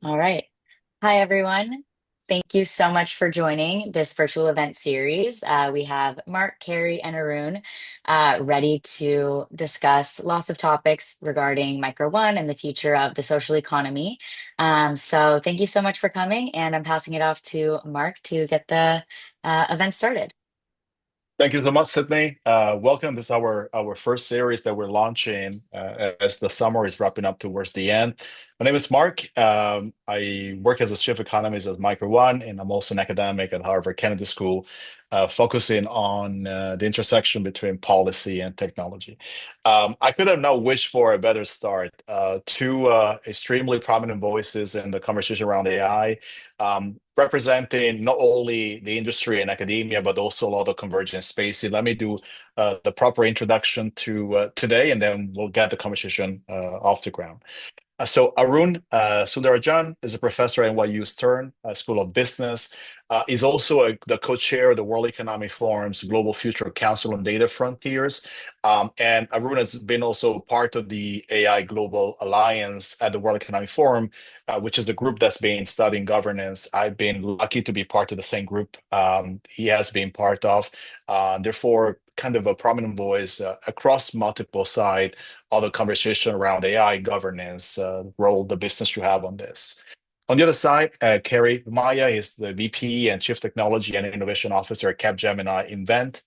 All right. Hi, everyone. Thank you so much for joining this virtual event series. We have Mark, Kary, and Arun ready to discuss lots of topics regarding Micro One and the future of the social economy. So thank you so much for coming, and I'm passing it off to Mark to get the event started. Thank you so much, Sydney. Welcome. This is our first series that we're launching as the summer is wrapping up towards the end. My name is Mark. I work as a chief economist at Micro One, and I'm also an academic at Harvard Kennedy School, focusing on the intersection between policy and technology. I could have not wished for a better start. Two extremely prominent voices in the conversation around AI. Representing not only the industry and academia, but also a lot of convergent spaces. Let me do the proper introduction to today, and then we'll get the conversation off the ground. So Arun Sundararajan is a professor at NYU Stern School of Business. He's also the co-chair of the World Economic Forum's Global Future Council on Data Frontiers. And Arun has been also part of the AI Global Alliance at the World Economic Forum, which is the group that's been studying governance. I've been lucky to be part of the same group he has been part of. Therefore, kind of a prominent voice across multiple sides of the conversation around AI governance, role the business should have on this. On the other side, Kary Bheemaiah is the VP and Chief Technology and Innovation Officer at Capgemini Invent.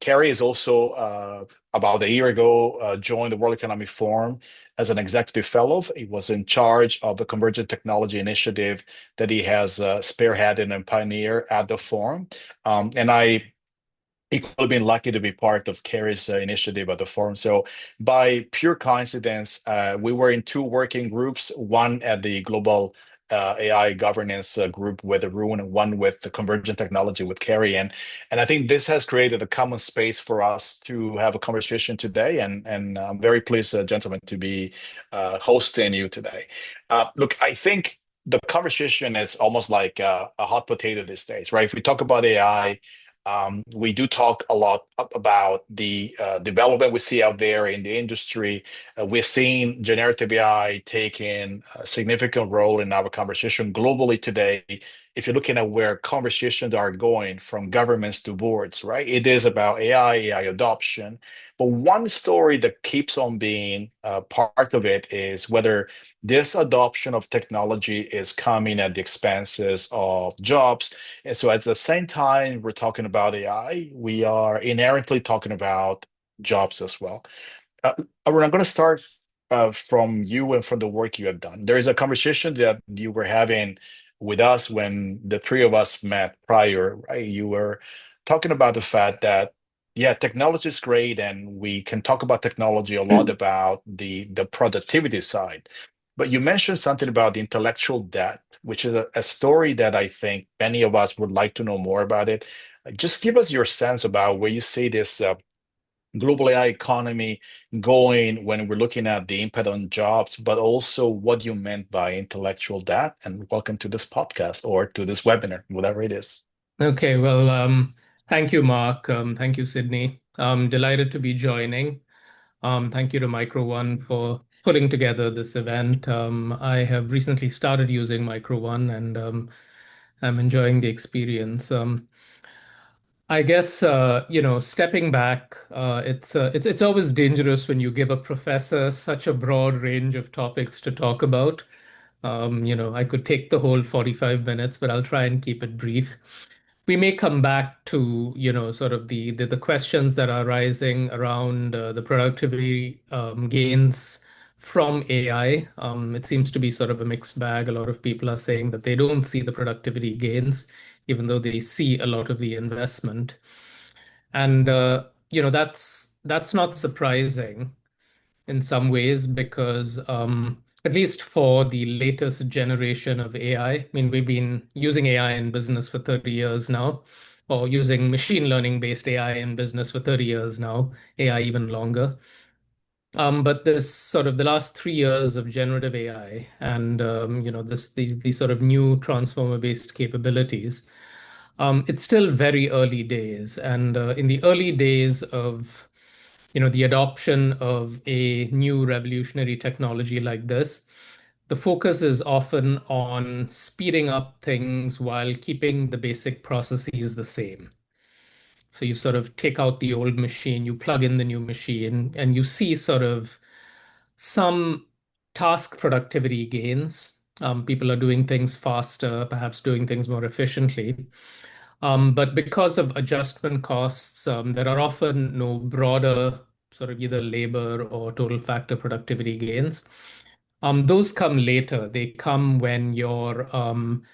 Kary is also, about a year ago, joined the World Economic Forum as an executive fellow. He was in charge of the Convergent Technology Initiative that he has spearheaded and pioneered at the forum. And I equally been lucky to be part of Kary's initiative at the forum. So by pure coincidence, we were in two working groups, one at the global AI governance group with Arun and one with the convergent technology with Kary. And I think this has created a common space for us to have a conversation today. And I'm very pleased, gentlemen, to be hosting you today. Look, I think the conversation is almost like a hot potato these days, right? If we talk about AI, we do talk a lot about the development we see out there in the industry. We're seeing generative AI taking a significant role in our conversation globally today. If you're looking at where conversations are going from governments to boards, right? It is about AI adoption. But one story that keeps on being part of it is whether this adoption of technology is coming at the expenses of jobs. And so at the same time, we're talking about AI, we are inherently talking about jobs as well. Uh, Arun, I'm going to start from you and from the work you have done. There is a conversation that you were having with us when the three of us met prior, right? You were talking about the fact that, yeah, technology is great, and we can talk about technology a lot about the productivity side. But you mentioned something about the intellectual debt, which is a story that I think many of us would like to know more about it. Just give us your sense about where you see this global AI economy going when we're looking at the impact on jobs, but also what you meant by intellectual debt. And welcome to this podcast or to this webinar, whatever it is. Okay, well, thank you, Mark. Thank you, Sydney. I'm delighted to be joining. Thank you to Micro One for putting together this event. I have recently started using Micro One and I'm enjoying the experience. I guess stepping back, it's always dangerous when you give a professor such a broad range of topics to talk about. I could take the whole 45 minutes, but I'll try and keep it brief. We may come back to, sort of the questions that are rising around the productivity gains from AI. It seems to be sort of a mixed bag. A lot of people are saying that they don't see the productivity gains, even though they see a lot of the investment. And that's not surprising in some ways because at least for the latest generation of AI, I mean, we've been using AI in business for 30 years now, or using machine learning based AI in business for 30 years now, AI even longer. But this sort of the last 3 years of generative AI and these sort of new transformer based capabilities, it's still very early days. And in the early days of the adoption of a new revolutionary technology like this, the focus is often on speeding up things while keeping the basic processes the same. So you sort of take out the old machine, you plug in the new machine, and you see sort of some task productivity gains. People are doing things faster, perhaps doing things more efficiently. But because of adjustment costs, there are often no broader sort of either labor or total factor productivity gains. Those come later. They come when you've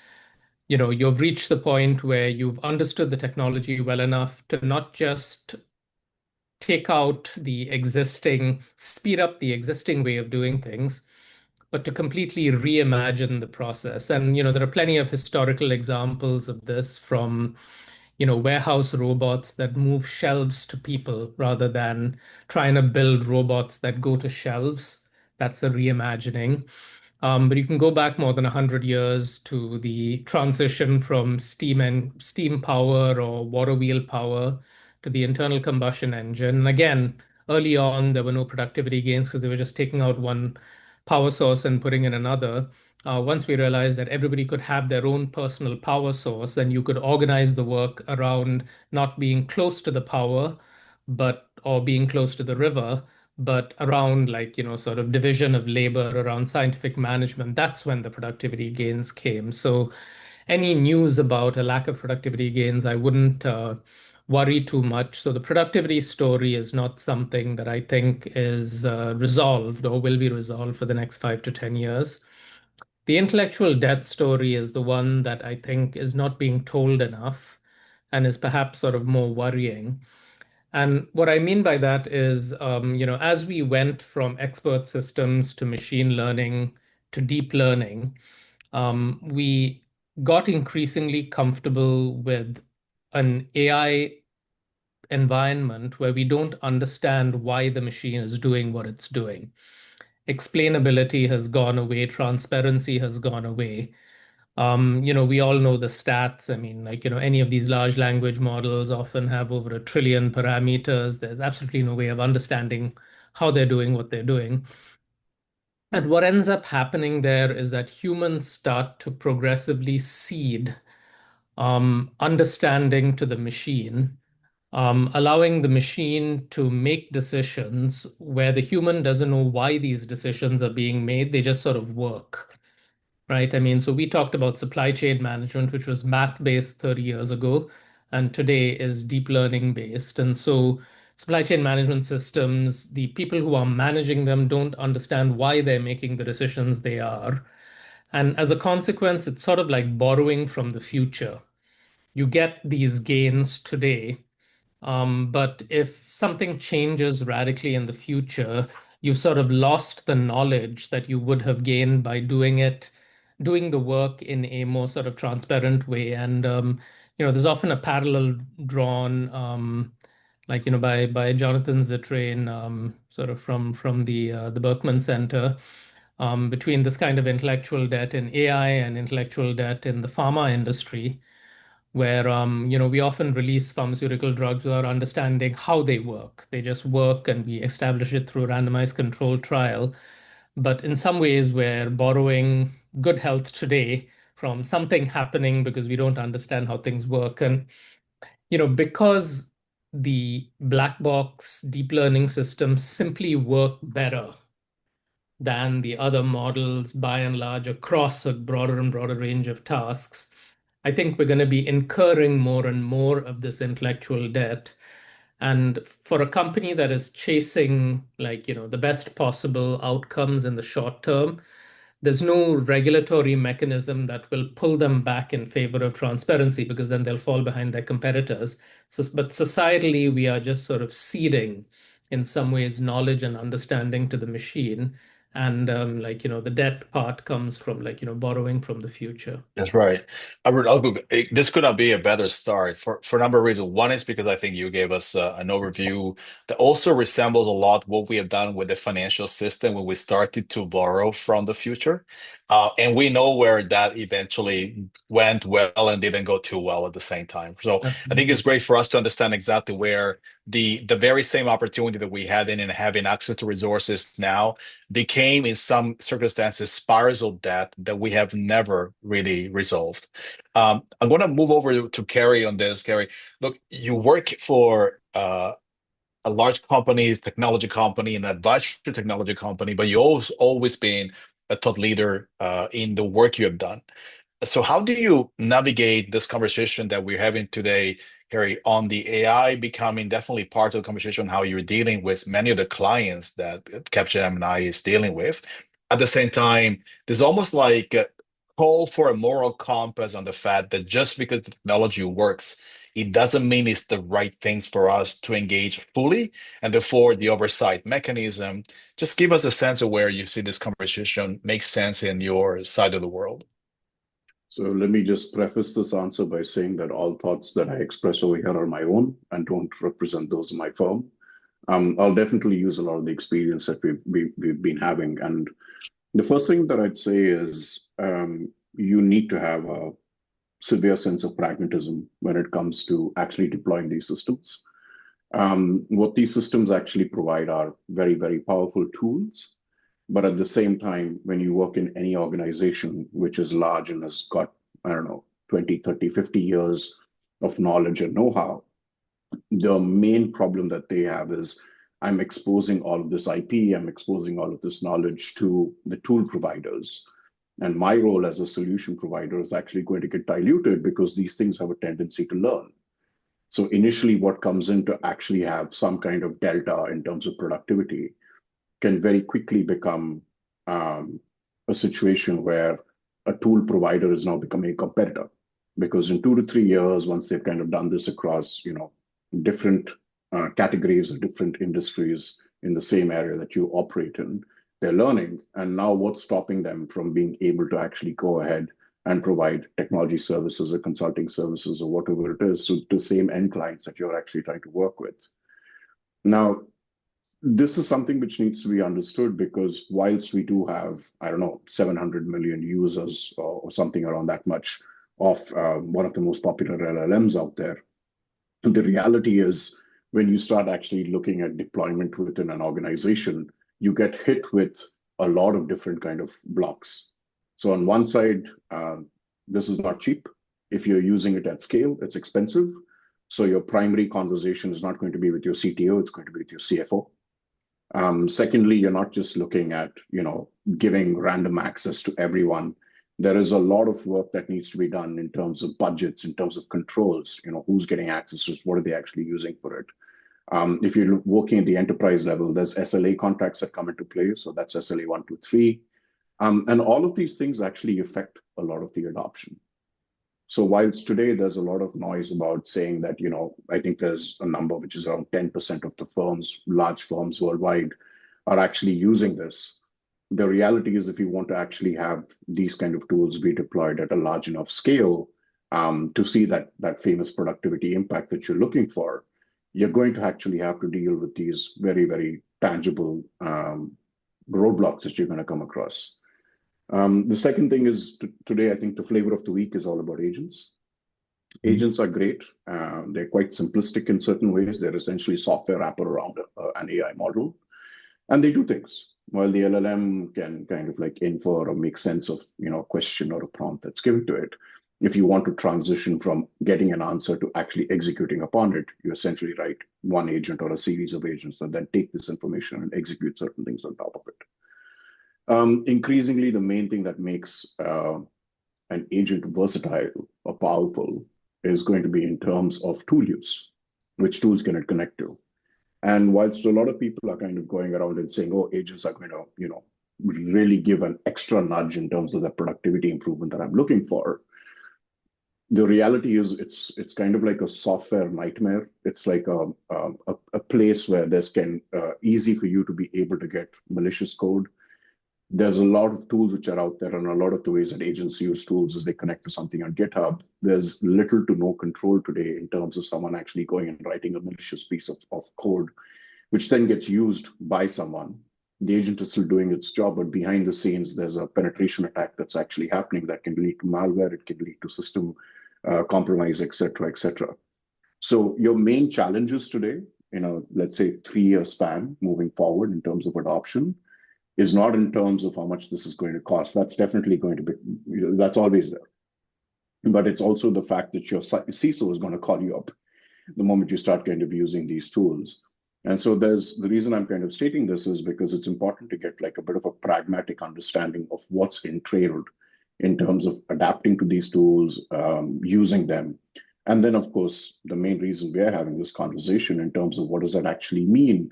reached the point where you've understood the technology well enough to not just speed up the existing way of doing things, but to completely reimagine the process. And, there are plenty of historical examples of this from, warehouse robots that move shelves to people rather than trying to build robots that go to shelves. That's a reimagining. But you can go back more than 100 years to the transition from steam power or water wheel power to the internal combustion engine. And again, early on, there were no productivity gains because they were just taking out one power source and putting in another. Once we realized that everybody could have their own personal power source, then you could organize the work around not being close to the power, or being close to the river, but around like, sort of division of labor around scientific management. That's when the productivity gains came. So any news about a lack of productivity gains, I wouldn't worry too much. So the productivity story is not something that I think is resolved or will be resolved for the next 5 to 10 years. The intellectual debt story is the one that I think is not being told enough and is perhaps sort of more worrying. And what I mean by that is, as we went from expert systems to machine learning to deep learning, we got increasingly comfortable with an AI environment where we don't understand why the machine is doing what it's doing. Explainability has gone away, transparency has gone away. We all know the stats. I mean, like, any of these large language models often have over 1 trillion parameters. There's absolutely no way of understanding how they're doing what they're doing. And what ends up happening there is that humans start to progressively cede understanding to the machine, allowing the machine to make decisions where the human doesn't know why these decisions are being made. They just sort of work. Right. I mean, so we talked about supply chain management, which was math-based 30 years ago, and today is deep learning based. And so supply chain management systems, the people who are managing them don't understand why they're making the decisions they are. And as a consequence, it's sort of like borrowing from the future. You get these gains today, but if something changes radically in the future, you've sort of lost the knowledge that you would have gained by doing the work in a more sort of transparent way. And there's often a parallel drawn, like by Jonathan Zittrain, sort of from the Berkman Center, between this kind of intellectual debt in AI and intellectual debt in the pharma industry where we often release pharmaceutical drugs without understanding how they work. They just work and we establish it through a randomized controlled trial. But in some ways, we're borrowing good health today from something happening because we don't understand how things work. And because the black box deep learning systems simply work better than the other models by and large across a broader and broader range of tasks, I think we're going to be incurring more and more of this intellectual debt. And for a company that is chasing like, the best possible outcomes in the short term, there's no regulatory mechanism that will pull them back in favor of transparency because then they'll fall behind their competitors. So, but societally, we are just sort of ceding in some ways knowledge and understanding to the machine. And the debt part comes from borrowing from the future. That's right. This could not be a better start for a number of reasons. One is because I think you gave us an overview that also resembles a lot what we have done with the financial system when we started to borrow from the future. And we know where that eventually went well and didn't go too well at the same time. So I think it's Absolutely. great for us to understand exactly where the very same opportunity that we had in having access to resources now became, in some circumstances, spirals of debt that we have never really resolved. I'm going to move over to Kary on this. Kary, look, you work for a large company, technology company, an advisory technology company, but you always been a thought leader in the work you have done. So how do you navigate this conversation that we're having today, Kary, on the AI becoming definitely part of the conversation, how you're dealing with many of the clients that Capgemini is dealing with? At the same time, there's almost like a call for a moral compass on the fact that just because the technology works, it doesn't mean it's the right things for us to engage fully, and therefore the oversight mechanism. Just give us a sense of where you see this conversation makes sense in your side of the world. So let me just preface this answer by saying that all thoughts that I express over here are my own and don't represent those of my firm. I'll definitely use a lot of the experience that we've been having. And the first thing that I'd say is you need to have a severe sense of pragmatism when it comes to actually deploying these systems. What these systems actually provide are very, very powerful tools. But at the same time, when you work in any organization which is large and has got, I don't know, 20, 30, 50 years of knowledge and know-how, the main problem that they have is I'm exposing all of this IP, I'm exposing all of this knowledge to the tool providers. And my role as a solution provider is actually going to get diluted because these things have a tendency to learn. So initially, what comes in to actually have some kind of delta in terms of productivity can very quickly become a situation where a tool provider is now becoming a competitor. Because in 2 to 3 years, once they've kind of done this across, different categories or different industries in the same area that you operate in, they're learning. And now what's stopping them from being able to actually go ahead and provide technology services or consulting services or whatever it is to the same end clients that you're actually trying to work with? Now, this is something which needs to be understood because whilst we do have, I don't know, 700 million users or something around that much of one of the most popular LLMs out there, the reality is when you start actually looking at deployment within an organization, you get hit with a lot of different kind of blocks. So on one side, this is not cheap. If you're using it at scale, it's expensive. So your primary conversation is not going to be with your CTO, it's going to be with your CFO. Secondly, you're not just looking at, giving random access to everyone. There is a lot of work that needs to be done in terms of budgets, in terms of controls, who's getting access to what are they actually using for it. If you're working at the enterprise level, there's SLA contracts that come into play. So that's SLA 1, 2, 3. And all of these things actually affect a lot of the adoption. So whilst today there's a lot of noise about saying that, I think there's a number which is around 10% of the firms, large firms worldwide, are actually using this. The reality is if you want to actually have these kind of tools be deployed at a large enough scale to see that famous productivity impact that you're looking for, you're going to actually have to deal with these very, very tangible roadblocks that you're going to come across. The second thing is today, I think the flavor of the week is all about agents. Agents are great. They're quite simplistic in certain ways. They're essentially software wrapper around an AI model. And they do things. While the LLM can kind of like infer or make sense of, a question or a prompt that's given to it. If you want to transition from getting an answer to actually executing upon it, you essentially write one agent or a series of agents that then take this information and execute certain things on top of it. Increasingly, the main thing that makes an agent versatile or powerful is going to be in terms of tool use. Which tools can it connect to? And whilst a lot of people are kind of going around and saying, oh, agents are going to, really give an extra nudge in terms of the productivity improvement that I'm looking for, the reality is it's kind of like a software nightmare. It's like a place where there's easy for you to be able to get malicious code. There's a lot of tools which are out there, and a lot of the ways that agents use tools is they connect to something on GitHub. There's little to no control today in terms of someone actually going and writing a malicious piece of code, which then gets used by someone. The agent is still doing its job, but behind the scenes, there's a penetration attack that's actually happening that can lead to malware, it can lead to system compromise, et cetera, et cetera. So your main challenges today, let's say 3-year span moving forward in terms of adoption, is not in terms of how much this is going to cost. That's definitely going to be, that's always there. But it's also the fact that your CISO is going to call you up the moment you start kind of using these tools. And so there's the reason I'm kind of stating this is because it's important to get like a bit of a pragmatic understanding of what's entailed in terms of adapting to these tools, using them. And then, of course, the main reason we're having this conversation in terms of what does that actually mean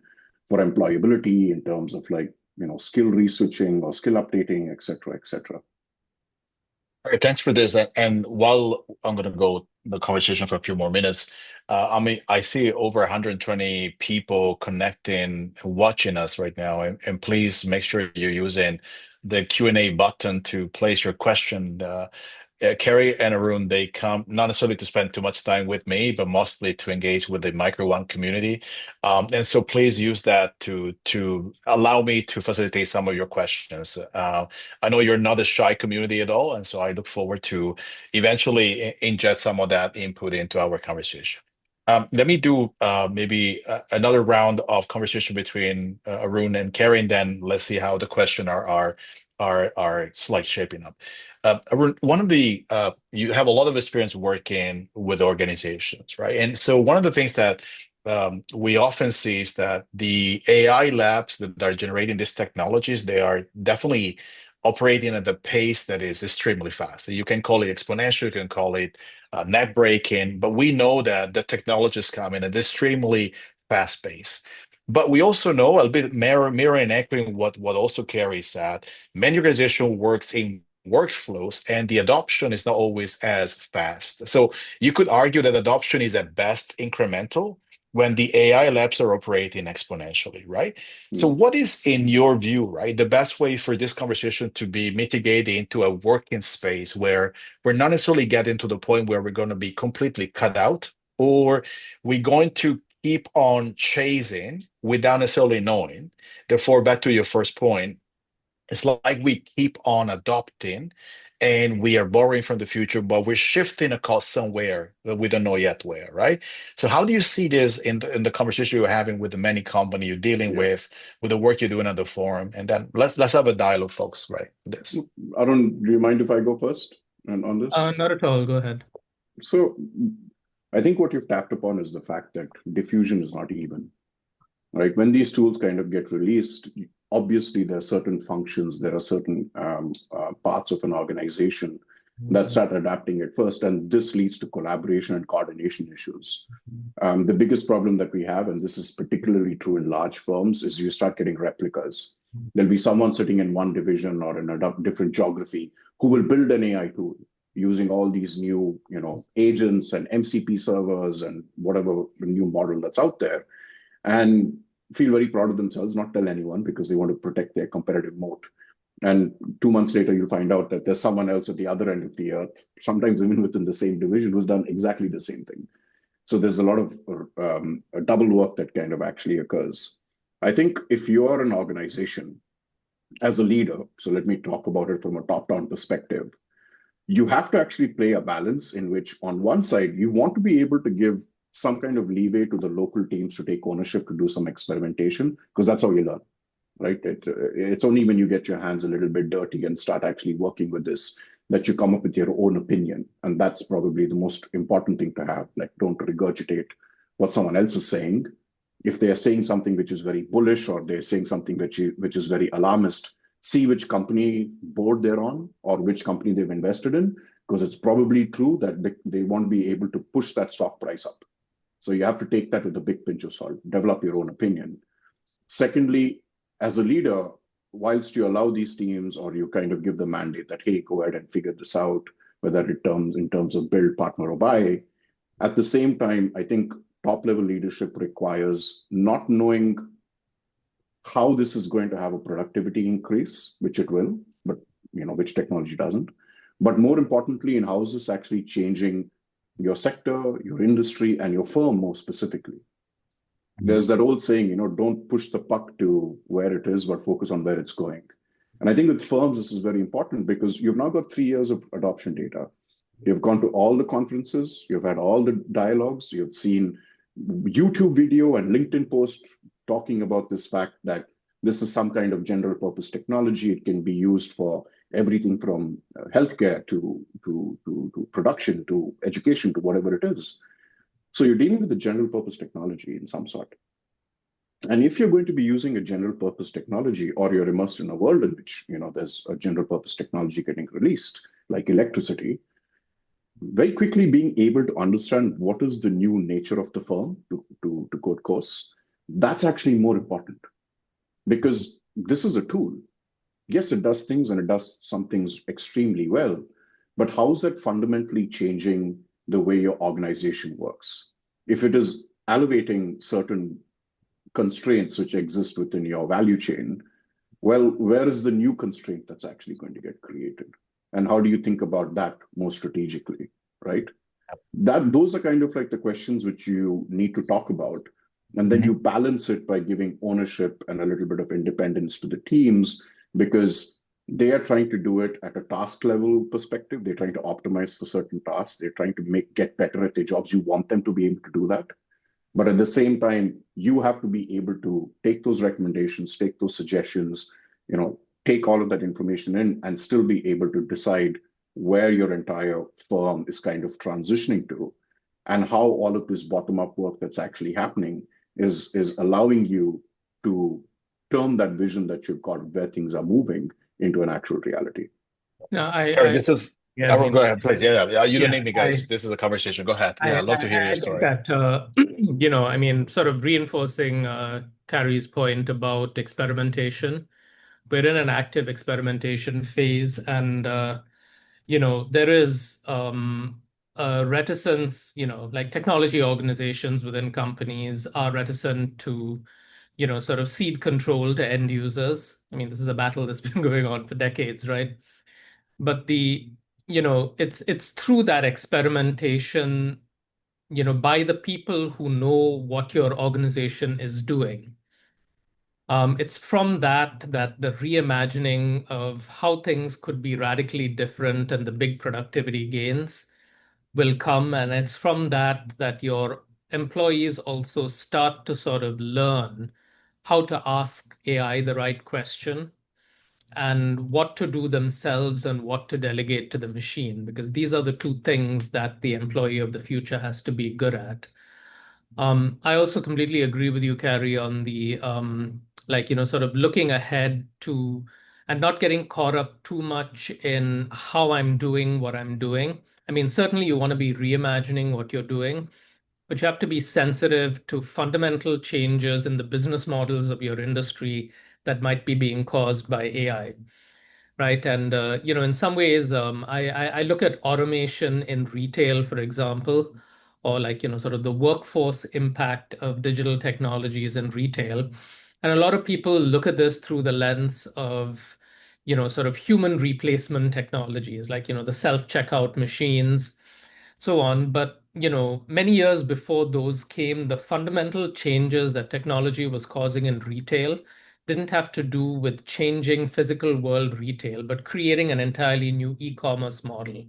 for employability in terms of like, skill reswitching or skill updating, et cetera, et cetera. All right, thanks for this. And while I'm going to go the conversation for a few more minutes, I see over 120 people connecting, watching us right now. And please make sure you're using the Q&A button to place your question. Kary and Arun, they come not necessarily to spend too much time with me, but mostly to engage with the Micro One community. And so please use that to allow me to facilitate some of your questions. I know you're not a shy community at all, and so I look forward to eventually inject some of that input into our conversation. Let me do maybe another round of conversation between Arun and Kary, and then let's see how the question are like shaping up. Arun, one of the you have a lot of experience working with organizations, right? And so one of the things that we often see is that the AI labs that are generating these technologies, they are definitely operating at the pace that is extremely fast. So you can call it exponential, you can call it net breaking, but we know that the technologies come in at extremely fast pace. But we also know, a bit mirroring and echoing what also Kary said, many organization works in workflows and the adoption is not always as fast. So you could argue that adoption is at best incremental when the AI labs are operating exponentially, right? So what is, in your view, right, the best way for this conversation to be mitigated into a working space where we're not necessarily getting to the point where we're going to be completely cut out, or we're going to keep on chasing without necessarily knowing? Therefore, back to your first point, it's like we keep on adopting and we are borrowing from the future, but we're shifting a cost somewhere that we don't know yet where, right? So how do you see this in the conversation you're having with the many company you're dealing with the work you're doing at the forum? And then let's have a dialogue, folks, right? This. Arun, do you mind if I go first on this? Not at all. Go ahead. So I think what you've tapped upon is the fact that diffusion is not even, right? When these tools kind of get released, obviously there are certain functions, there are certain parts of an organization that start adapting it first, and this leads to collaboration and coordination issues. The biggest problem that we have, and this is particularly true in large firms, is you start getting replicas. There'll be someone sitting in one division or in a different geography who will build an AI tool using all these new, agents and MCP servers and whatever the new model that's out there, and feel very proud of themselves, not tell anyone because they want to protect their competitive moat. And 2 months later, you'll find out that there's someone else at the other end of the earth, sometimes even within the same division, who's done exactly the same thing. So there's a lot of double work that kind of actually occurs. I think if you are an organization as a leader, so let me talk about it from a top-down perspective, you have to actually play a balance in which on one side, you want to be able to give some kind of leeway to the local teams to take ownership, to do some experimentation, because that's how you learn, right? It's only when you get your hands a little bit dirty and start actually working with this that you come up with your own opinion. And that's probably the most important thing to have. Like, don't regurgitate what someone else is saying. If they're saying something which is very bullish or they're saying something which is very alarmist, see which company board they're on or which company they've invested in, because it's probably true that they won't be able to push that stock price up. So you have to take that with a big pinch of salt, develop your own opinion. Secondly, as a leader, whilst you allow these teams or you kind of give the mandate that, hey, go ahead and figure this out, whether it comes in terms of build, partner, or buy, at the same time, I think top-level leadership requires not knowing how this is going to have a productivity increase, which it will, but which technology doesn't. But more importantly, in how is this actually changing your sector, your industry, and your firm more specifically. There's that old saying, don't push the puck to where it is, but focus on where it's going. And I think with firms, this is very important because you've now got 3 years of adoption data. You've gone to all the conferences, you've had all the dialogues, you've seen YouTube video and LinkedIn post talking about this fact that This is some kind of general purpose technology. It can be used for everything from healthcare to production to education to whatever it is. So you're dealing with a general purpose technology in some sort. And if you're going to be using a general purpose technology, or you're immersed in a world in which there's a general purpose technology getting released, like electricity, very quickly being able to understand what is the new nature of the firm to code course, that's actually more important, because this is a tool. Yes, it does things and it does some things extremely well, but how is that fundamentally changing the way your organization works? If it is elevating certain constraints which exist within your value chain, well, where is the new constraint that's actually going to get created? And how do you think about that more strategically, right? Those are kind of like the questions which you need to talk about. And then you balance it by giving ownership and a little bit of independence to the teams, because they are trying to do it at a task level perspective. They're trying to optimize for certain tasks. They're trying to get better at their jobs. You want them to be able to do that. But at the same time, you have to be able to take those recommendations, take those suggestions, take all of that information in, and still be able to decide where your entire firm is kind of transitioning to, and how all of this bottom-up work that's actually happening is allowing you to turn that vision that you've got where things are moving into an actual reality. No, Kary, this is yeah, Arun, go ahead, please. Yeah. You don't yeah, need me, guys. This is a conversation. Go ahead. Yeah, I'd love to hear your I think story. that, I mean, sort of reinforcing Kary's point about experimentation. We're in an active experimentation phase, and there is a reticence, like technology organizations within companies are reticent to, sort of cede control to end users. I mean, this is a battle that's been going on for decades, right? But it's through that experimentation, by the people who know what your organization is doing. It's from that the reimagining of how things could be radically different and the big productivity gains will come. And it's from that your employees also start to sort of learn how to ask AI the right question and what to do themselves and what to delegate to the machine, because these are the two things that the employee of the future has to be good at. I also completely agree with you, Kary, on the sort of looking ahead to and not getting caught up too much in how I'm doing what I'm doing. I mean, certainly you want to be reimagining what you're doing, but you have to be sensitive to fundamental changes in the business models of your industry that might be being caused by AI. Right. And, in some ways, I look at automation in retail, for example, or sort of the workforce impact of digital technologies in retail. And a lot of people look at this through the lens of, sort of human replacement technologies, like, the self-checkout machines, so on. But, many years before those came, the fundamental changes that technology was causing in retail didn't have to do with changing physical world retail, but creating an entirely new e-commerce model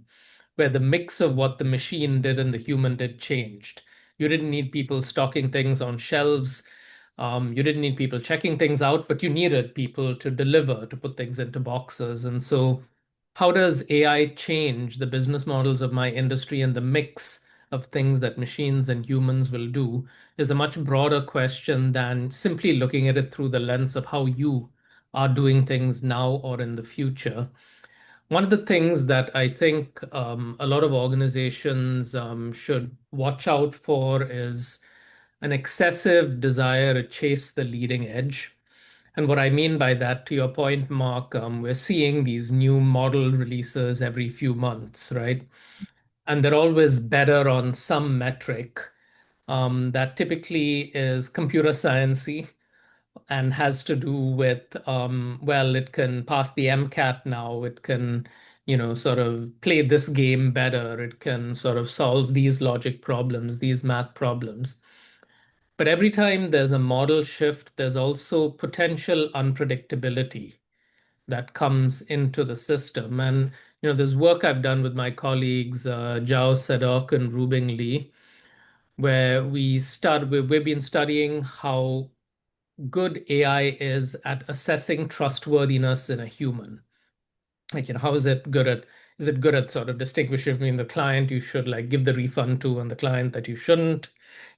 where the mix of what the machine did and the human did changed. You didn't need people stocking things on shelves. You didn't need people checking things out, but you needed people to deliver, to put things into boxes. And so, how does AI change the business models of my industry, and the mix of things that machines and humans will do is a much broader question than simply looking at it through the lens of how you are doing things now or in the future. One of the things that I think a lot of organizations should watch out for is an excessive desire to chase the leading edge. And what I mean by that, to your point, Mark, we're seeing these new model releases every few months, right? And they're always better on some metric that typically is computer sciencey and has to do with, well, it can pass the MCAT now, it can, sort of play this game better, it can sort of solve these logic problems, these math problems. But every time there's a model shift, there's also potential unpredictability that comes into the system. And there's work I've done with my colleagues, Zhao Sedok and Rubing Li, where we've been studying how good AI is at assessing trustworthiness in a human. Like, how is it good at, is it good at sort of distinguishing between the client you should like give the refund to and the client that you shouldn't,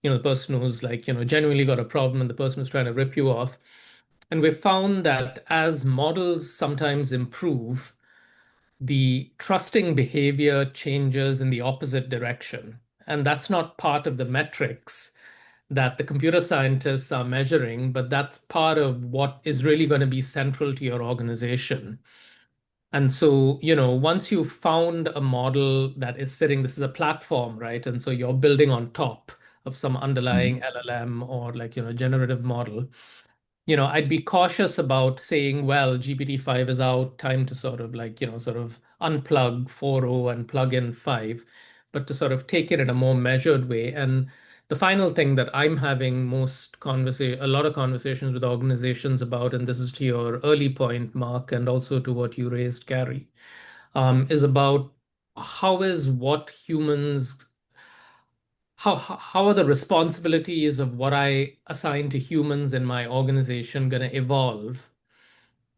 the person who's like, genuinely got a problem and the person who's trying to rip you off. And we found that as models sometimes improve, the trusting behavior changes in the opposite direction. And that's not part of the metrics that the computer scientists are measuring, but that's part of what is really going to be central to your organization. And so, once you've found a model that is sitting, this is a platform, right? And so you're building on top of some underlying LLM or like, generative model. I'd be cautious about saying, well, GPT-5 is out, time to sort of like, sort of unplug 4.0 and plug in 5, but to sort of take it in a more measured way. And the final thing that I'm having a lot of conversations with organizations about, and this is to your early point, Mark, and also to what you raised, Kary, is about how is what humans how are the responsibilities of what I assign to humans in my organization going to evolve?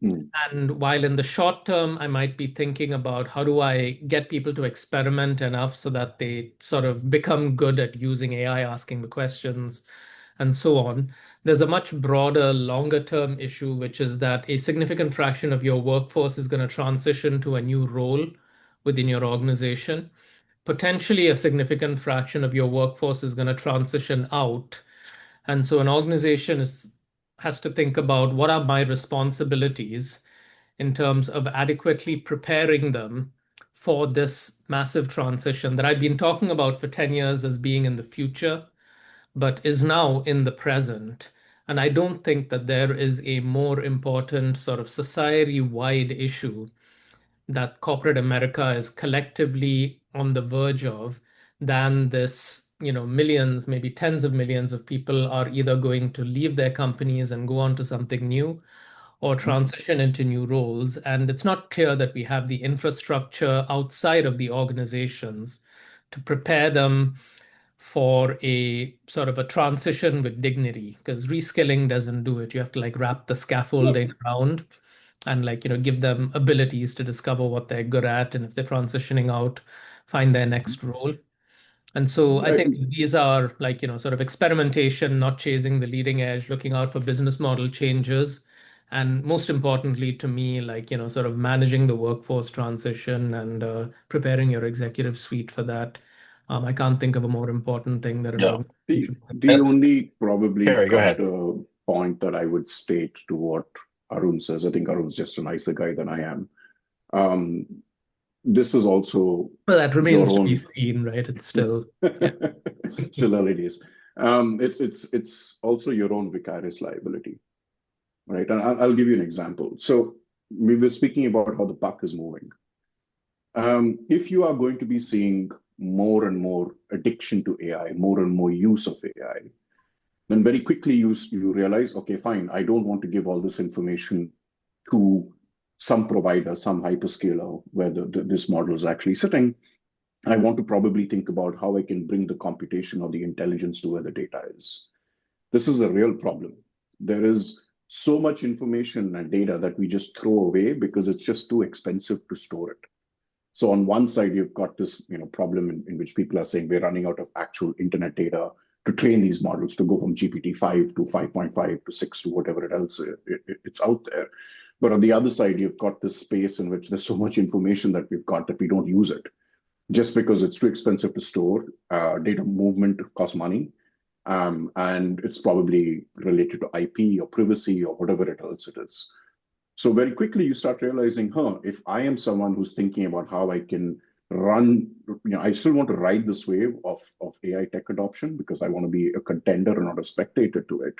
Mm. And while in the short term, I might be thinking about how do I get people to experiment enough so that they sort of become good at using AI, asking the questions, and so on. There's a much broader, longer term issue, which is that a significant fraction of your workforce is going to transition to a new role within your organization. Potentially, a significant fraction of your workforce is going to transition out. And so an organization has to think about what are my responsibilities in terms of adequately preparing them for this massive transition that I've been talking about for 10 years as being in the future, but is now in the present. And I don't think that there is a more important sort of society-wide issue that corporate America is collectively on the verge of than this, millions, maybe tens of millions of people are either going to leave their companies and go on to something new or transition into new roles. And it's not clear that we have the infrastructure outside of the organizations to prepare them for a sort of a transition with dignity, because reskilling doesn't do it. You have to like wrap the No, scaffolding around and like, give them abilities to discover what they're good at. And if they're transitioning out, find their next role. And so I think I, these are like, sort of experimentation, not chasing the leading edge, looking out for business model changes. And most importantly to me, like, sort of managing the workforce transition and preparing your executive suite for that. I can't think of a more important thing that an Yeah. organization the only probably Kary, go ahead. counter point that I would state to what Arun says, I think Arun's just a nicer guy than I am. Um, this is also well, that your remains to be own, seen, right? It's still, yeah. still early days. It's also your own vicarious liability, right? And I'll give you an example. So we were speaking about how the puck is moving. If you are going to be seeing more and more addiction to AI, more and more use of AI, then very quickly you realize, okay, fine, I don't want to give all this information to some provider, some hyperscaler where this model is actually sitting. I want to probably think about how I can bring the computation or the intelligence to where the data is. This is a real problem. There is so much information and data that we just throw away because it's just too expensive to store it. So on one side, you've got this problem in which people are saying we're running out of actual internet data to train these models to go from GPT-5 to 5.5 to 6 to whatever else it's out there. But on the other side, you've got this space in which there's so much information that we've got that we don't use it just because it's too expensive to store. Data movement costs money. And it's probably related to IP or privacy or whatever else it is. So very quickly you start realizing, if I am someone who's thinking about how I can run, I still want to ride this wave of AI tech adoption because I want to be a contender and not a spectator to it.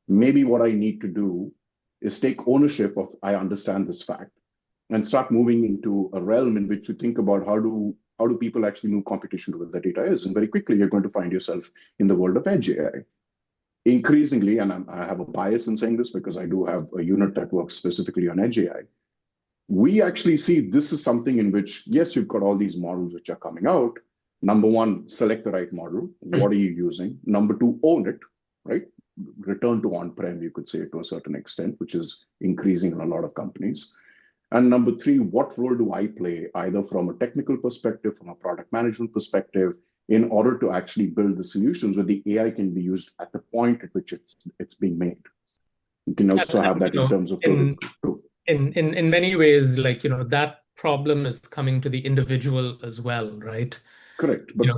Maybe what I need to do is take ownership of, I understand this fact, and start moving into a realm in which you think about how do people actually move computation to where the data is. And very quickly you're going to find yourself in the world of edge AI. Increasingly, and I have a bias in saying this because I do have a unit that works specifically on edge AI, we actually see this is something in which, yes, you've got all these models which are coming out. Number one, select the right model. What are you using? Number two, own it, right? return to on-prem, you could say, to a certain extent, which is increasing in a lot of companies. And number three, what role do I play, either from a technical perspective, from a product management perspective, in order to actually build the solutions where the AI can be used at the point at which it's being made. You can also have that in terms of in many ways, like, that problem is coming to the individual as well, right? Correct. But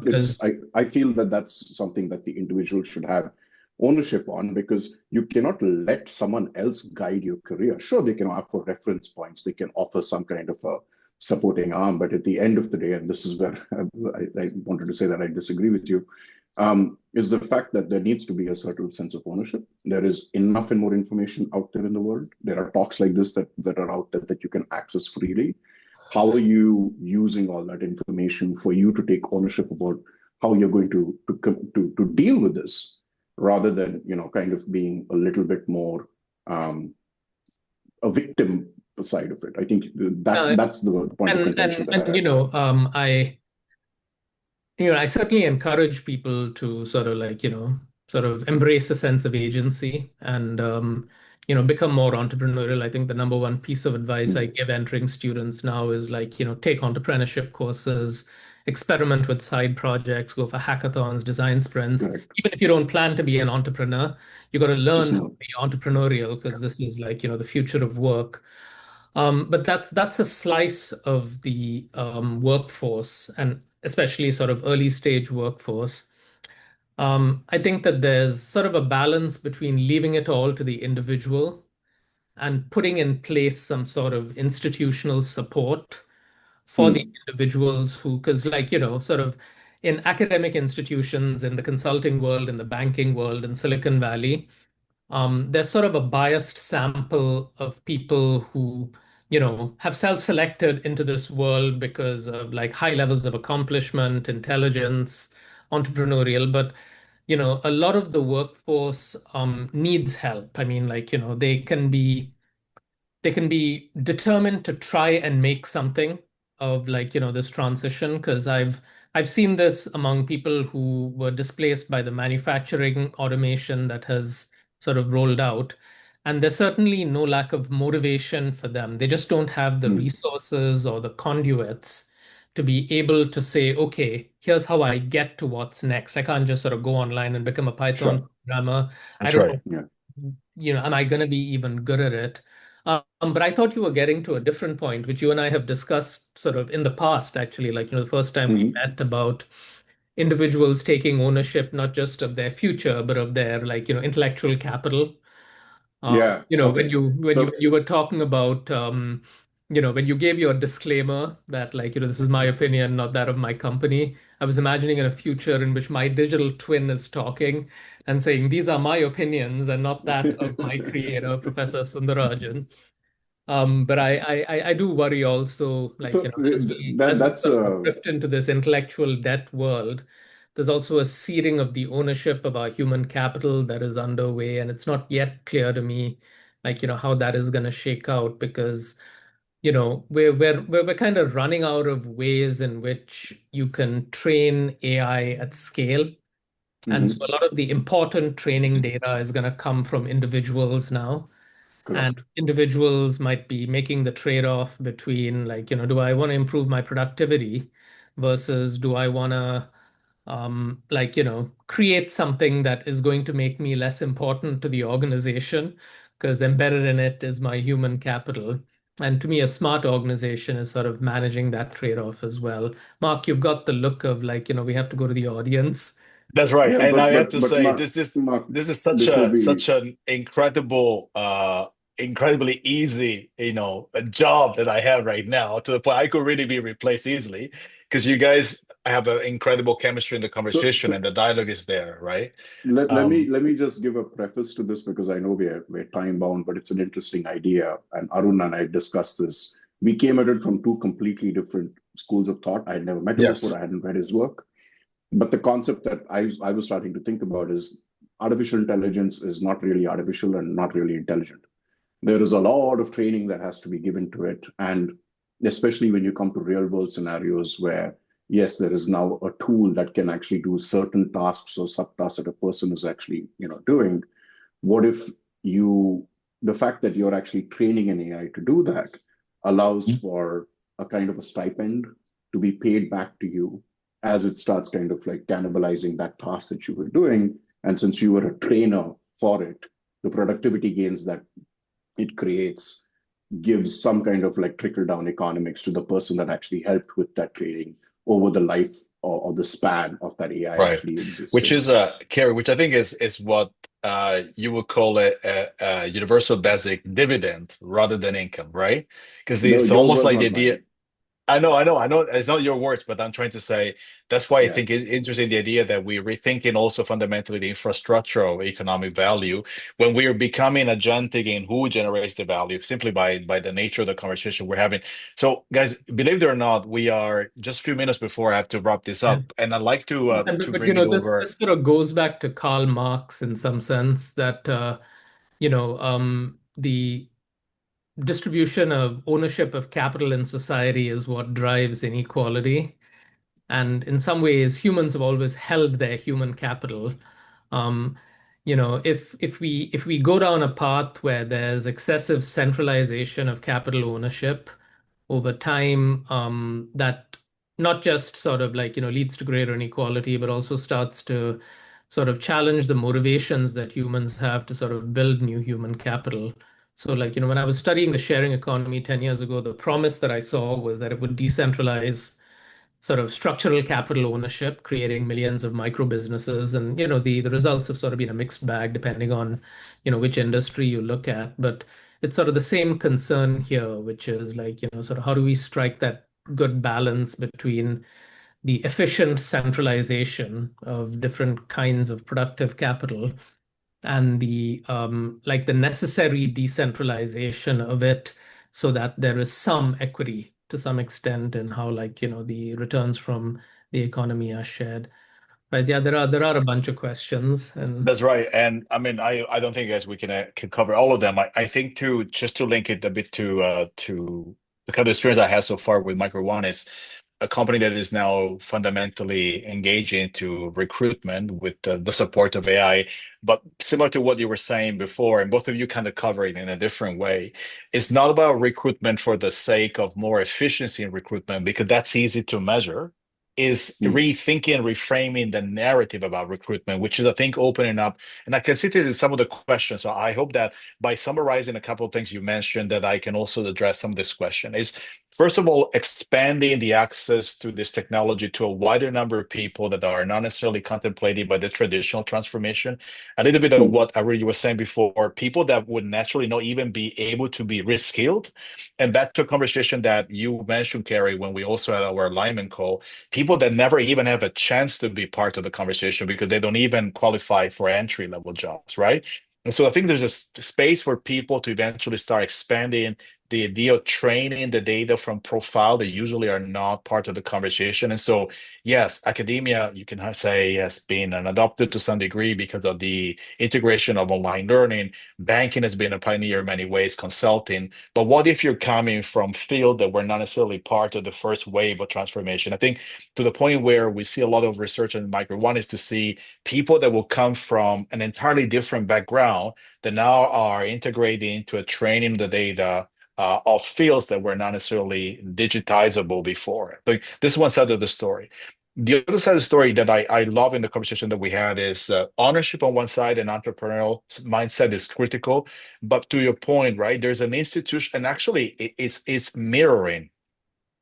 I feel that that's something that the individual should have ownership on, because you cannot let someone else guide your career. Sure, they can offer reference points, they can offer some kind of a supporting arm, but at the end of the day, and this is where I wanted to say that I disagree with you, is the fact that there needs to be a certain sense of ownership. There is enough and more information out there in the world. There are talks like this that are out there that you can access freely. How are you using all that information for you to take ownership about how you're going to deal with this, rather than kind of being a little bit more a victim side of it? I think that's the point of contention that I have. I certainly encourage people to sort of embrace a sense of agency and become more entrepreneurial. I think the number one piece of advice I give entering students now is take entrepreneurship courses, experiment with side projects, go for hackathons, design sprints. Correct. Even if you don't plan to be an entrepreneur, you got to learn how to be entrepreneurial, because this is the future of work. But that's a slice of the workforce, and especially sort of early stage workforce. I think that there's sort of a balance between leaving it all to the individual and putting in place some sort of institutional support for the individuals who, because sort of in academic institutions, in the consulting world, in the banking world, in Silicon Valley, there's sort of a biased sample of people who, have self-selected into this world because of high levels of accomplishment, intelligence, entrepreneurial. But, a lot of the workforce needs help. I mean, they can be determined to try and make something of this transition, because I've seen this among people who were displaced by the manufacturing automation that has sort of rolled out, and there's certainly no lack of motivation for them. They just don't have the resources or the conduits to be able to say, okay, here's how I get to what's next. I can't just sort of go online and become a Python programmer. I That's don't right. know, am I going to be even good at it? But I thought you were getting to a different point, which you and I have discussed sort of in the past, actually, the first time we met, about individuals taking ownership, not just of their future, but of their intellectual capital. When Okay. you were talking about when you gave your disclaimer that this is my opinion, not that of my company, I was imagining in a future in which my digital twin is talking and saying these are my opinions and not that of my creator, Professor Sundararajan. But I do worry also, So as we that's sort of drift into this intellectual debt world, there's also a seeding of the ownership of our human capital that is underway, and it's not yet clear to me, how that is going to shake out, because we're kind of running out of ways in which you can train AI at scale. And so a lot of the important training data is going to come from individuals now. And correct. individuals might be making the trade-off between do I want to improve my productivity versus do I want to create something that is going to make me less important to the organization, because embedded in it is my human capital. And to me, a smart organization is sort of managing that trade-off as well. Mark, you've got the look of we have to go to the audience. That's right. Yeah, And I have to but say, Mark, Mark, this is such before a we such an incredibly easy, a job that I have right now, to the point I could really be replaced easily, because you guys have an incredible chemistry in the so conversation so and the dialogue is there, right? let me just give a preface to this, because I know we're time bound, but it's an interesting idea. And Arun and I discussed this. We came at it from two completely different schools of thought. I had never met him before. Yes. I hadn't read his work. But the concept that I was starting to think about is artificial intelligence is not really artificial and not really intelligent. There is a lot of training that has to be given to it. And especially when you come to real world scenarios where, yes, there is now a tool that can actually do certain tasks or subtasks that a person is actually, doing. What if the fact that you're actually training an AI to do that allows for a kind of a stipend to be paid back to you as it starts kind of like cannibalizing that task that you were doing. And since you were a trainer for it, the productivity gains that it creates gives some kind of like trickle down economics to the person that actually helped with that training over the life or the span of that AI Right. actually Which existing. is Kary, which I think is what you would call a universal basic dividend rather than income, right? Because No, it's yours almost was like the not idea. mine. I know. It's not your words, but I'm trying to say that's why I Yeah. think it's interesting the idea that we're rethinking also fundamentally the infrastructure of economic value when we are becoming agentic in who generates the value simply by the nature of the conversation we're having. So, guys, believe it or not, we are just a few minutes before I have to wrap this Yeah. up, and I'd like to But bring it this over. sort of goes back to Karl Marx in some sense that the distribution of ownership of capital in society is what drives inequality. And in some ways, humans have always held their human capital. Um, if we go down a path where there's excessive centralization of capital ownership over time, that not just sort of like, leads to greater inequality, but also starts to sort of challenge the motivations that humans have to sort of build new human capital. So, like, when I was studying the sharing economy 10 years ago, the promise that I saw was that it would decentralize sort of structural capital ownership, creating millions of micro businesses. And, the results have sort of been a mixed bag depending on, which industry you look at. But it's sort of the same concern here, which is like, sort of how do we strike that good balance between the efficient centralization of different kinds of productive capital and the like the necessary decentralization of it so that there is some equity to some extent in how like the returns from the economy are shared. Right, yeah, there are a bunch of questions. And That's right, and I mean, I don't think, guys, we can cover all of them. I think to just to link it a bit to the kind of experience I had so far with Micro One is a company that is now fundamentally engaging into recruitment with the support of AI. But similar to what you were saying before, and both of you kind of cover it in a different way, it's not about recruitment for the sake of more efficiency in recruitment, because that's easy to measure. Is Mm. rethinking and reframing the narrative about recruitment, which is, I think, opening up. And I can see this in some of the questions. So I hope that by summarizing a couple of things you mentioned, that I can also address some of this question. Is first of all, expanding the access to this technology to a wider number of people that are not necessarily contemplated by the traditional transformation. A little bit of Mm. what Arun was saying before, people that would naturally not even be able to be reskilled. And back to a conversation that you mentioned, Kary, when we also had our alignment call, people that never even have a chance to be part of the conversation because they don't even qualify for entry level jobs, right? And so I think there's a space for people to eventually start expanding the idea of training the data from profile that usually are not part of the conversation. And so, yes, academia, you can say, has been an adopted to some degree because of the integration of online learning. Banking has been a pioneer in many ways, consulting. But what if you're coming from field that were not necessarily part of the first wave of transformation? I think to the point where we see a lot of research in micro one is to see people that will come from an entirely different background that now are integrating into a training the data of fields that were not necessarily digitizable before. But this is one side of the story. The other side of the story that I love in the conversation that we had is ownership on one side and entrepreneurial mindset is critical. But to your point, right, there's an institution, and actually it's mirroring.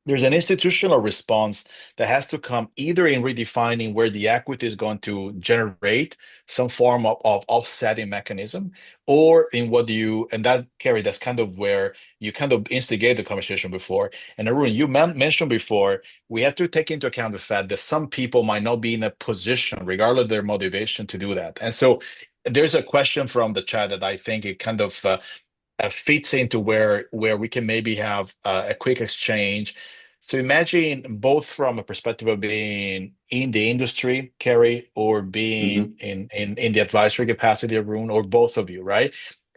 There's an institutional response that has to come either in redefining where the equity is going to generate some form of offsetting mechanism, or in what do you, and that, Kary, that's kind of where you kind of instigate the conversation before. And Arun, you mentioned before, we have to take into account the fact that some people might not be in a position, regardless of their motivation, to do that. And so there's a question from the chat that I think it kind of fits into where we can maybe have a quick exchange. So imagine both from a perspective of being in the industry, Kary, or being Mhm. in the advisory capacity of Rune, or both of you, right?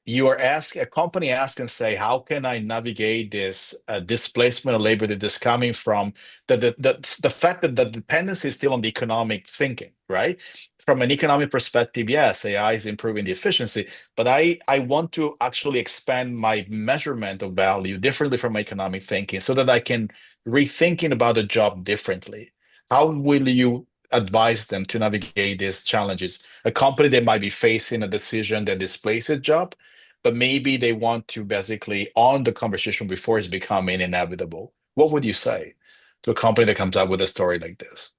you are asking a company ask and say, how can I navigate this displacement of labor that is coming from the fact that the dependency is still on the economic thinking, right? From an economic perspective, yes, AI is improving the efficiency, but I want to actually expand my measurement of value differently from my economic thinking so that I can rethinking about the job differently. How will you advise them to navigate these challenges? A company that might be facing a decision that displaces a job, but maybe they want to basically on the conversation before it's becoming inevitable. What would you say to a company that comes up with a story like this?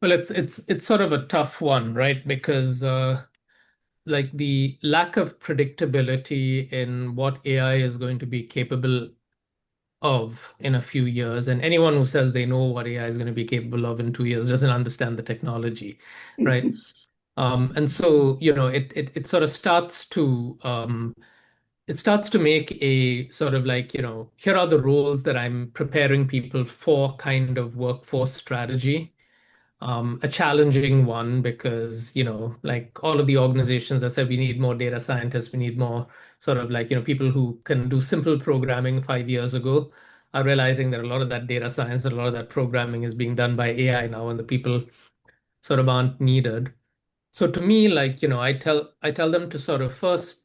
Well, it's sort of a tough one, right? Because like the lack of predictability in what AI is going to be capable of in a few years, and anyone who says they know what AI is going to be capable of in 2 years doesn't understand the technology, right? And so, it sort of starts to make a sort of like, here are the roles that I'm preparing people for kind of workforce strategy. A challenging one because, like all of the organizations that said we need more data scientists, we need more sort of like, people who can do simple programming 5 years ago are realizing that a lot of that data science and a lot of that programming is being done by AI now, and the people sort of aren't needed. So to me, like, I tell them to sort of first,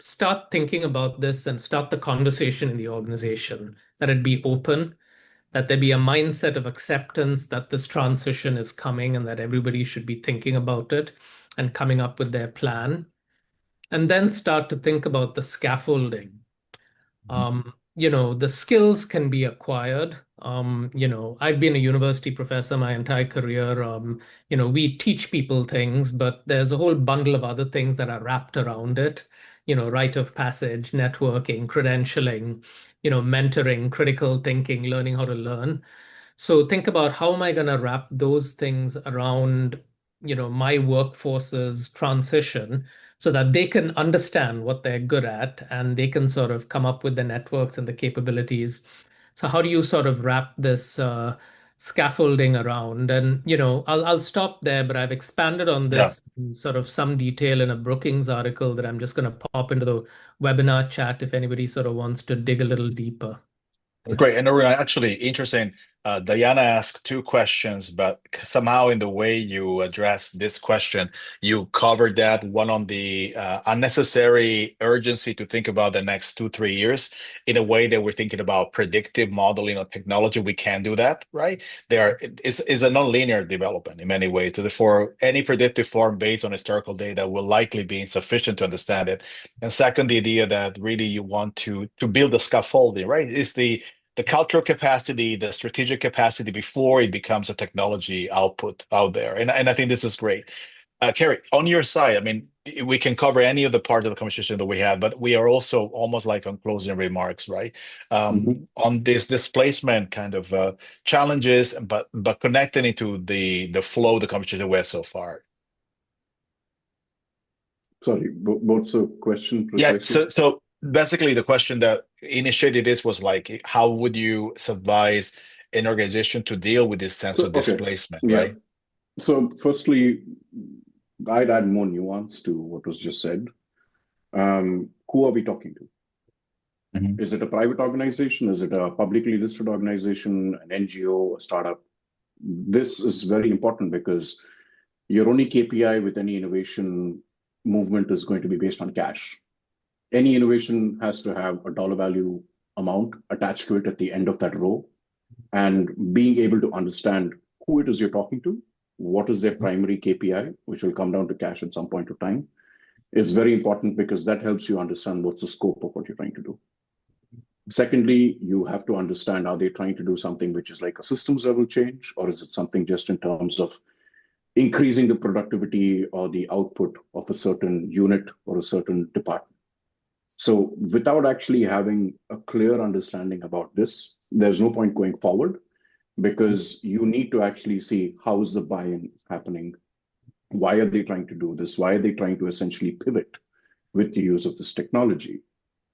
start thinking about this and start the conversation in the organization, that it be open, that there be a mindset of acceptance that this transition is coming and that everybody should be thinking about it and coming up with their plan. And then start to think about the scaffolding. The skills can be acquired. I've been a university professor my entire career. We teach people things, but there's a whole bundle of other things that are wrapped around it. Rite of passage, networking, credentialing, mentoring, critical thinking, learning how to learn. So think about how am I going to wrap those things around, my workforce's transition so that they can understand what they're good at and they can sort of come up with the networks and the capabilities. So how do you sort of wrap this scaffolding around? And I'll stop there, but I've expanded on Yeah. this in sort of some detail in a Brookings article that I'm just going to pop into the webinar chat if anybody sort of wants to dig a little deeper. Great. And Arun, actually interesting. Diana asked two questions, but somehow in the way you addressed this question, you covered that one on the unnecessary urgency to think about the next 2, 3 years in a way that we're thinking about predictive modeling of technology. We can do that, right? It's a non-linear development in many ways. Therefore, any predictive form based on historical data will likely be insufficient to understand it. And second, the idea that really you want to build the scaffolding, right? Is the cultural capacity, the strategic capacity before it becomes a technology output out there. And I think this is great. Kary, on your side, I mean, we can cover any of the part of the conversation that we had, but we are also almost like on closing remarks, right? On this displacement kind of challenges, but connecting into the flow of the conversation we had so far. Sorry, what's the question Yeah, precisely? so basically the question that initiated this was like, how would you advise an organization to deal with this sense So, of okay, displacement, yeah. right? So, firstly, I'd add more nuance to what was just said. Who are we talking to? Mhm. Is it a private organization? Is it a publicly listed organization, an NGO, a startup? This is very important because your only KPI with any innovation movement is going to be based on cash. Any innovation has to have a dollar value amount attached to it at the end of that row. And being able to understand who it is you're talking to, what is their primary KPI, which will come down to cash at some point of time, is very important because that helps you understand what's the scope of what you're trying to do. Secondly, you have to understand, are they trying to do something which is like a systems level change, or is it something just in terms of increasing the productivity or the output of a certain unit or a certain department? So without actually having a clear understanding about this, there's no point going forward because you need to actually see how is the buy-in happening? Why are they trying to do this? Why are they trying to essentially pivot with the use of this technology?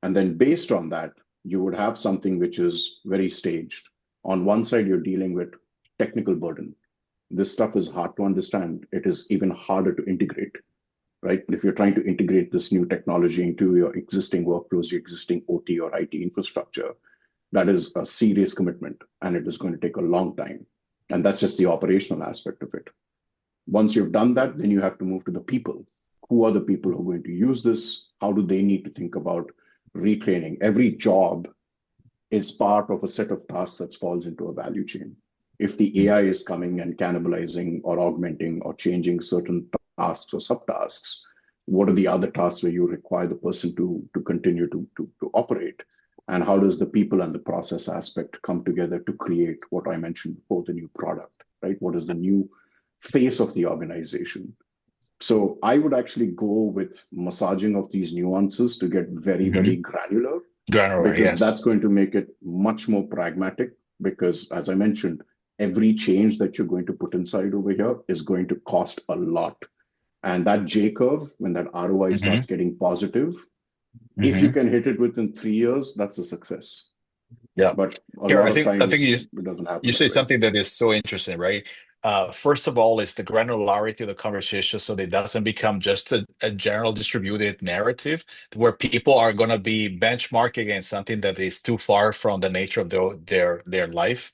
And then based on that, you would have something which is very staged. On one side, you're dealing with technical burden. This stuff is hard to understand. It is even harder to integrate, right? If you're trying to integrate this new technology into your existing workflows, your existing OT or IT infrastructure, that is a serious commitment and it is going to take a long time. And that's just the operational aspect of it. Once you've done that, then you have to move to the people. Who are the people who are going to use this? How do they need to think about retraining? Every job is part of a set of tasks that falls into a value chain. If the AI is coming and cannibalizing or augmenting or changing certain tasks or subtasks, what are the other tasks where you require the person to continue to operate? And how does the people and the process aspect come together to create what I mentioned before, the new product, right? What is the new face of the organization? So I would actually go with massaging of these nuances to get very, very granular, Granular, because yes. that's going to make it much more pragmatic. Because as I mentioned, every change that you're going to put inside over here is going to cost a lot. And that J curve, when that ROI starts getting positive, if you can hit it within 3 years, that's a success. Yeah. But a Here, lot I of think times you it doesn't happen you that say way. something that is so interesting, right? First of all, it's the granularity of the conversation, so that it doesn't become just a general distributed narrative where people are going to be benchmarking against something that is too far from the nature of their life.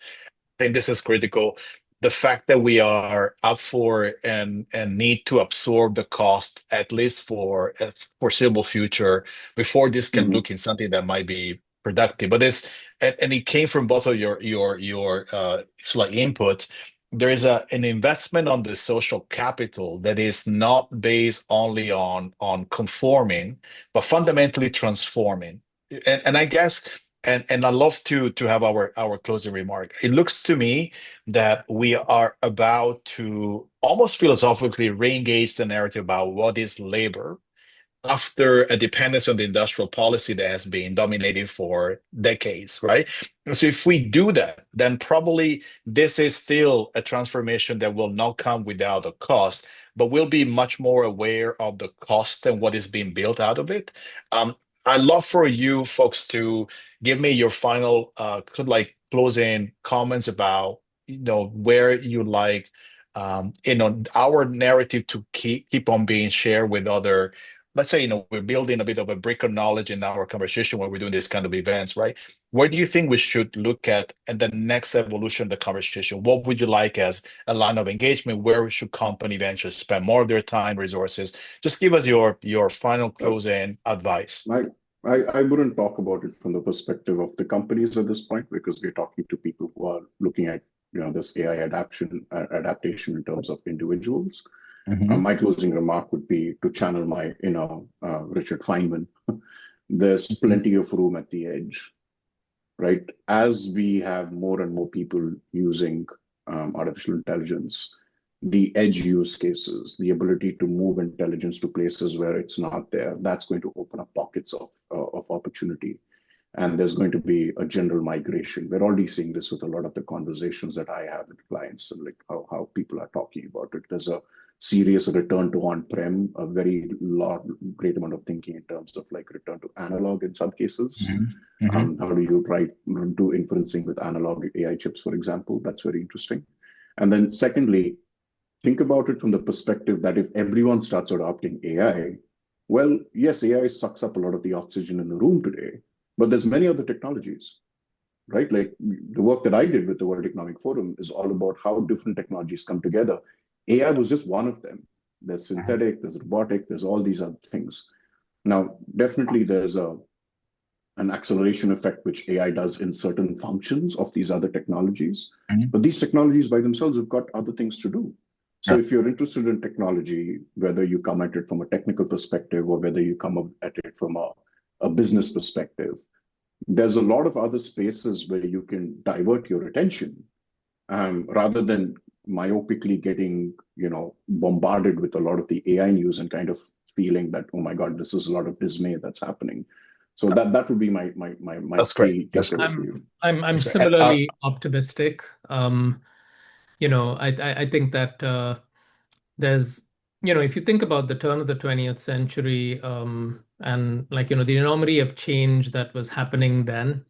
I think this is critical. The fact that we are up for and need to absorb the cost, at least for a foreseeable future, before this can Mhm. look in something that might be productive. But this and it came from both of your sort of inputs. There is an investment on the social capital that is not based only on conforming, but fundamentally transforming. And I guess and I love to have our closing remark. It looks to me that we are about to almost philosophically re-engage the narrative about what is labor after a dependence on the industrial policy that has been dominating for decades, right? And so if we do that, then probably this is still a transformation that will not come without a cost, but we'll be much more aware of the cost and what is being built out of it. I'd love for you folks to give me your final like closing comments about where you like our narrative to keep on being shared with other. Let's say we're building a bit of a brick of knowledge in our conversation when we're doing this kind of events, right? Where do you think we should look at the next evolution of the conversation? What would you like as a line of engagement? Where should company ventures spend more of their time, resources? Just give us your final Uh, closing advice. I, I wouldn't talk about it from the perspective of the companies at this point, because we're talking to people who are looking at this AI adaptation in terms of individuals. Hmm. My closing remark would be to channel my Richard Feynman. There's plenty of room at the edge, right? As we have more and more people using artificial intelligence, the edge use cases, the ability to move intelligence to places where it's not there, that's going to open up pockets of opportunity. And there's going to be a general migration. We're already seeing this with a lot of the conversations that I have with clients, and like how people are talking about it. There's a serious return to on-prem, a great amount of thinking in terms of like return to analog in some cases. Hmm. Hmm. How do you do inferencing with analog AI chips, for example? That's very interesting. And then secondly, think about it from the perspective that if everyone starts adopting AI, well, yes, AI sucks up a lot of the oxygen in the room today, but there's many other technologies, right? Like the work that I did with the World Economic Forum is all about how different technologies come together. AI was just one of them. There's synthetic, there's robotic, there's all these other things. Now, definitely there's an acceleration effect which AI does in certain functions of these other technologies. Hmm. But these technologies by themselves have got other things to do. So Yeah. if you're interested in technology, whether you come at it from a technical perspective or whether you come at it from a business perspective, there's a lot of other spaces where you can divert your attention, rather than myopically getting bombarded with a lot of the AI news and kind of feeling that, oh my God, this is a lot of dismay that's happening. So that would be my That's great. key That's great. takeaway for you. I'm That's great. And, similarly optimistic. I think that there's, if you think about the turn of the 20th century, and like, the enormity of change that was happening then,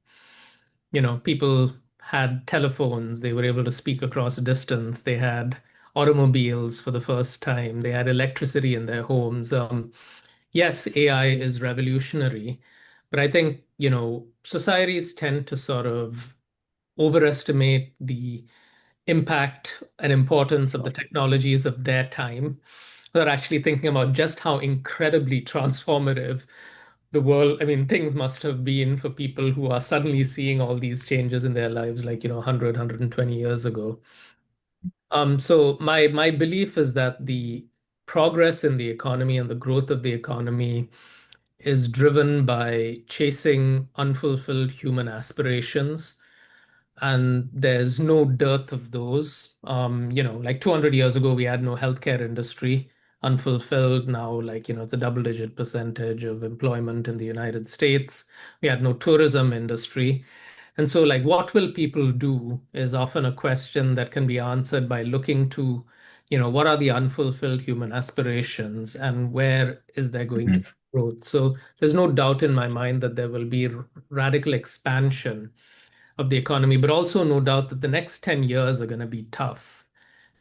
people had telephones, they were able to speak across distance, they had automobiles for the first time. They had electricity in their homes. Yes, AI is revolutionary, but I think, societies tend to sort of overestimate the impact and importance of the technologies of their time. They're actually thinking about just how incredibly transformative the world, I mean, things must have been for people who are suddenly seeing all these changes in their lives, like, 100, 120 years ago. So my belief is that the progress in the economy and the growth of the economy is driven by chasing unfulfilled human aspirations, and there's no dearth of those. Like 200 years ago, we had no healthcare industry, unfulfilled. Now, like, it's a double-digit percentage of employment in the United States. We had no tourism industry. And so, like, what will people do is often a question that can be answered by looking to, what are the unfulfilled human aspirations and where is there going to be growth? So there's no doubt in my mind that there will be radical expansion of the economy, but also no doubt that the next 10 years are going to be tough.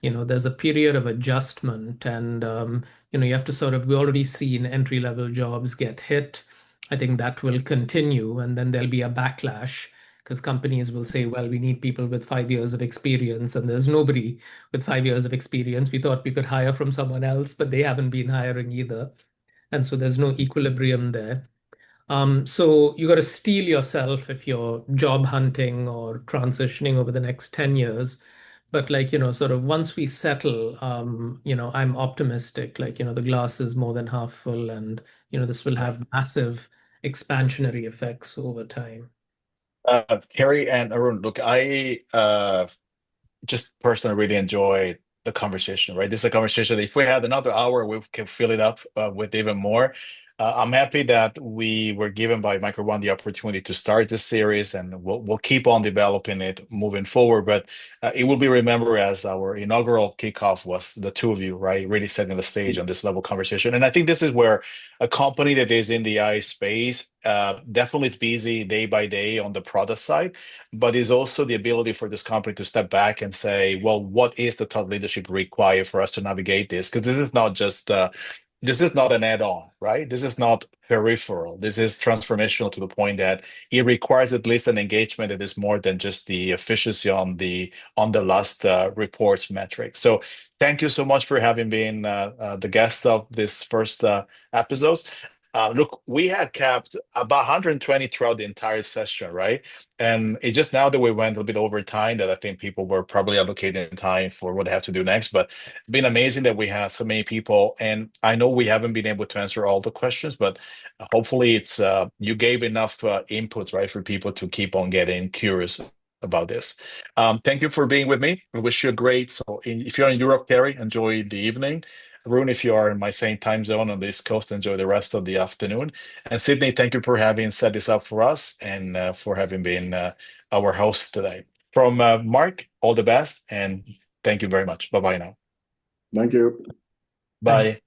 There's a period of adjustment, and you have to sort of, we already seen entry level jobs get hit. I think that will continue, and then there'll be a backlash because companies will say, well, we need people with 5 years of experience, and there's nobody with 5 years of experience. We thought we could hire from someone else, but they haven't been hiring either. And so there's no equilibrium there. So you got to steel yourself if you're job hunting or transitioning over the next 10 years. But like, sort of once we settle, I'm optimistic, like, the glass is more than half full, and, this will have massive expansionary effects over time. Kary and Arun, look, I just personally really enjoy the conversation, right? This is a conversation that if we had another hour, we can fill it up with even more. I'm happy that we were given by Micro One the opportunity to start this series, and we'll keep on developing it moving forward. But it will be remembered as our inaugural kickoff was the two of you, right? Really setting the stage on this level conversation. And I think this is where a company that is in the AI space definitely is busy day by day on the product side, but is also the ability for this company to step back and say, well, what is the thought leadership required for us to navigate this? Because this is not an add-on, right? This is not peripheral. This is transformational to the point that it requires at least an engagement that is more than just the efficiency on the last reports metric. So thank you so much for having been the guest of this first episodes. Look, we had kept about 120 throughout the entire session, right? And it just now that we went a little bit over time that I think people were probably allocating time for what they have to do next. But it's been amazing that we had so many people. And I know we haven't been able to answer all the questions, but hopefully it's you gave enough inputs, right, for people to keep on getting curious about this. Thank you for being with me. I wish you a great, if you're in Europe, Kary, enjoy the evening. Arun, if you are in my same time zone on the East Coast, enjoy the rest of the afternoon. And Sydney, thank you for having set this up for us and for having been our host today. From Mark, all the best, and thank you very much. Bye bye now. Thank you. Bye. Thanks.